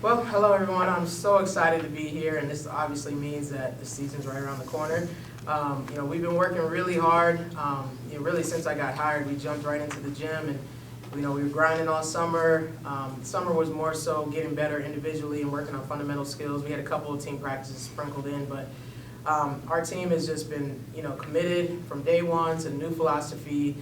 Well, hello everyone. I'm so excited to be here, and this obviously means that the season's right around the corner. We've been working really hard. Really since I got hired, we jumped right into the gym, and we were grinding all summer. Summer was more so getting better individually and working on fundamental skills. We had a couple of team practices sprinkled in, but our team has just been committed from day one to new philosophy,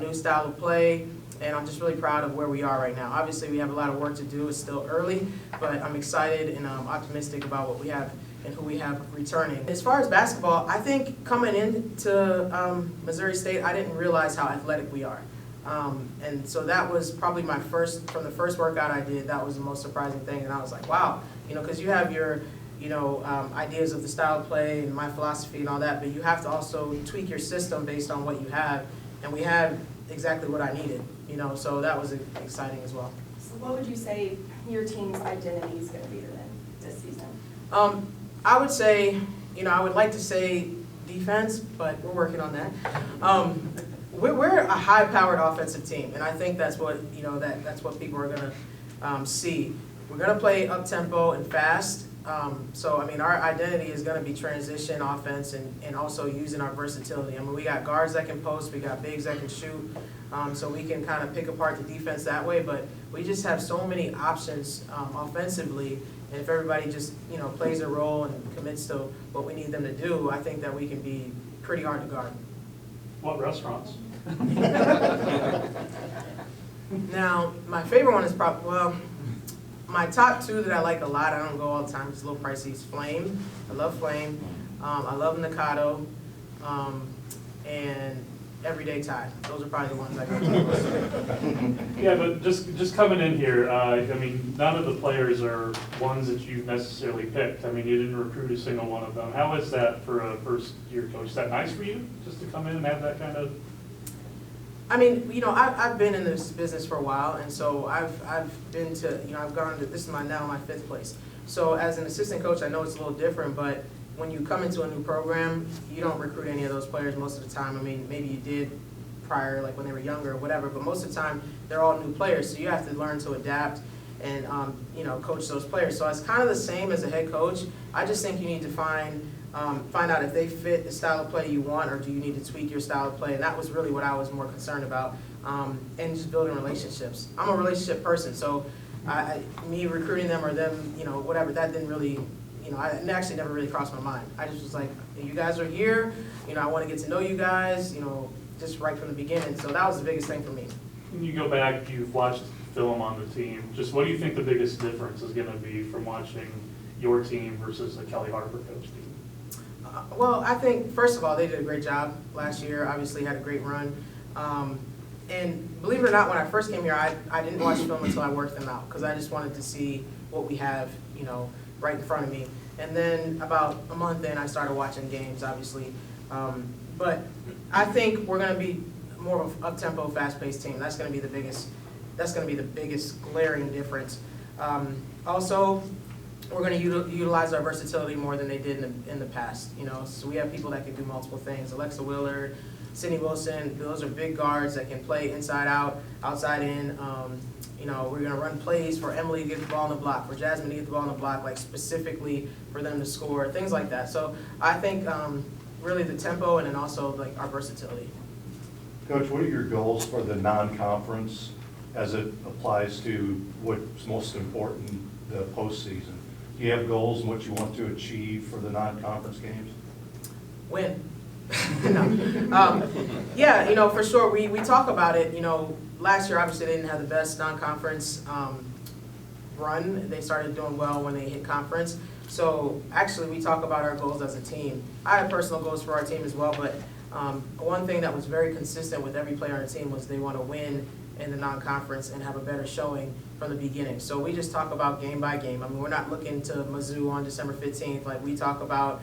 new style of play. And I'm just really proud of where we are right now. Obviously, we have a lot of work to do. It's still early, but I'm excited and optimistic about what we have and who we have returning. As far as basketball, I think coming into Missouri State, I didn't realize how athletic we are. And so that was probably from the first workout I did, that was the most surprising thing. And I was like, wow, because you have your ideas of the style of play and my philosophy and all that, but you have to also tweak your system based on what you have. And we had exactly what I needed, so that was exciting as well. So what would you say your team's identity is going to be this season? I would say, I would like to say defense, but we're working on that. We're a high-powered offensive team, and I think that's what, that's what people are going to see. We're going to play up-tempo and fast. Our identity is going to be transition offense and also using our versatility. We got guards that can post, we got bigs that can shoot, so we can kind of pick apart the defense that way, but we just have so many options offensively, and if everybody just, plays their role and commits to what we need them to do, I think that we can be pretty hard to guard. What restaurants? Now, my favorite one is my top two that I like a lot, I don't go all the time, it's a little pricey, is Flame. I love Flame. I love Nikado. And Everyday Thai. Those are probably the ones I go to. Yeah, but just coming in here, none of the players are ones that you've necessarily picked. You didn't recruit a single one of them. How is that for a first-year coach? Is that nice for you, just to come in and have that kind of? I've been in this business for a while, and so I've been to, I've gone to, this is now my fifth place. So as an assistant coach, I know it's a little different, but when you come into a new program, you don't recruit any of those players most of the time. Maybe you did prior, like when they were younger or whatever, but most of the time, they're all new players, so you have to learn to adapt and, coach those players. So it's kind of the same as a head coach. I just think you need to find out if they fit the style of play you want, or do you need to tweak your style of play, and that was really what I was more concerned about, and just building relationships. I'm a relationship person, so me recruiting them or them, whatever, that didn't really, it actually never really crossed my mind. I just was like, you guys are here, I want to get to know you guys, just right from the beginning, so that was the biggest thing for me. When you go back, you've watched film on the team, just what do you think the biggest difference is going to be from watching your team versus a Kelly Harper coach team? Well, I think, first of all, they did a great job last year, obviously had a great run. And believe it or not, when I first came here, I didn't watch film until I worked them out, because I just wanted to see what we have, right in front of me. And then about a month in, I started watching games, obviously. But I think we're going to be more of an up-tempo, fast-paced team. That's going to be the biggest glaring difference. Also, we're going to utilize our versatility more than they did in the past. So we have people that can do multiple things. Alexa Willard, Sydney Wilson, those are big guards that can play inside out, outside in. We're going to run plays for Emily to get the ball on the block, for Jasmine to get the ball on the block, like specifically for them to score, things like that. So I think really the tempo and then also like our versatility. Coach, what are your goals for the non-conference as it applies to what's most important, the postseason? Do you have goals and what you want to achieve for the non-conference games? Win. No. For sure. We talk about it. Last year, obviously, they didn't have the best non-conference run. They started doing well when they hit conference. So actually, we talk about our goals as a team. I have personal goals for our team as well, but one thing that was very consistent with every player on the team was they want to win in the non-conference and have a better showing from the beginning. So we just talk about game by game. We're not looking to Mizzou on December 15th. Like, we talk about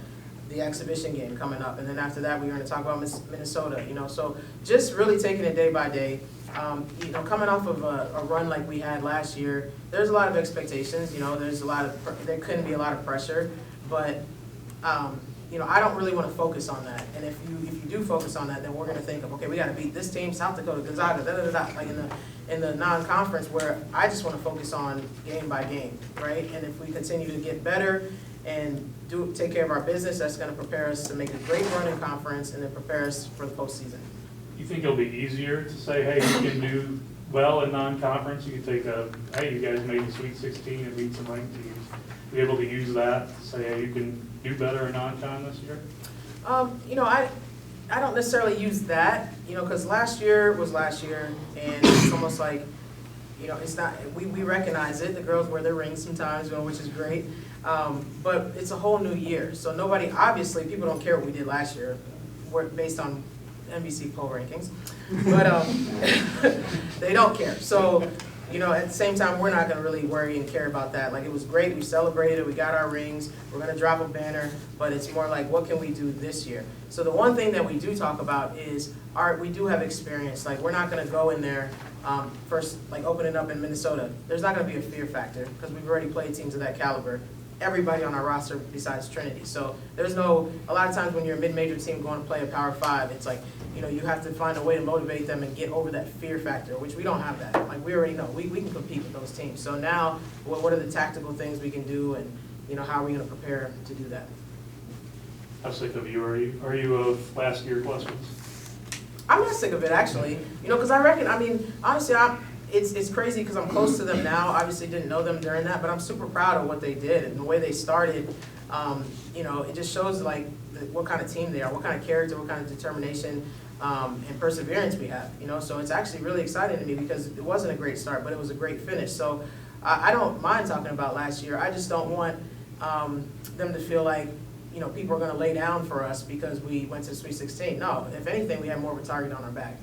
the exhibition game coming up, and then after that, we're going to talk about Minnesota. So just really taking it day by day. Coming off of a run like we had last year, there's a lot of expectations. There couldn't be a lot of pressure, but I don't really want to focus on that. And if you do focus on that, then we're going to think of, okay, we got to beat this team, South Dakota, Gonzaga, da-da-da-da, like in the non-conference, where I just want to focus on game by game, right? And if we continue to get better and take care of our business, that's going to prepare us to make a great run in conference and then prepare us for the postseason. You think it'll be easier to say, hey, you can do well in non-conference, you can take hey, you guys made the Sweet 16 and beat some ranked teams. Be able to use that to say, hey, you can do better in non-con this year? I don't necessarily use that, because last year was last year, and it's almost like, it's not, we recognize it, the girls wear their rings sometimes, which is great, but it's a whole new year, so obviously, people don't care what we did last year, based on NBC poll rankings, but they don't care, so, at the same time, we're not gonna really worry and care about that. Like, it was great, we celebrated, we got our rings, we're gonna drop a banner, but it's more like, what can we do this year? So the one thing that we do talk about is, we do have experience. Like, we're not gonna go in there, first, like opening up in Minnesota. There's not gonna be a fear factor, because we've already played teams of that caliber. Everybody on our roster besides Trinity. So there's a lot of times when you're a mid-major team going to play a Power 5, it's like, you have to find a way to motivate them and get over that fear factor, which we don't have that. Like, we already know, we can compete with those teams. So now, what are the tactical things we can do, and how are we going to prepare to do that? How sick of you are you? Are you of last year questions? I'm not sick of it, actually, because I reckon, honestly, it's crazy because I'm close to them now. Obviously didn't know them during that, but I'm super proud of what they did and the way they started. It just shows like what kind of team they are, what kind of character, what kind of determination and perseverance we have. So it's actually really exciting to me because it wasn't a great start, but it was a great finish. So I don't mind talking about last year. I just don't want them to feel like people are going to lay down for us because we went to the Sweet 16. No, if anything, we have more of a target on our back.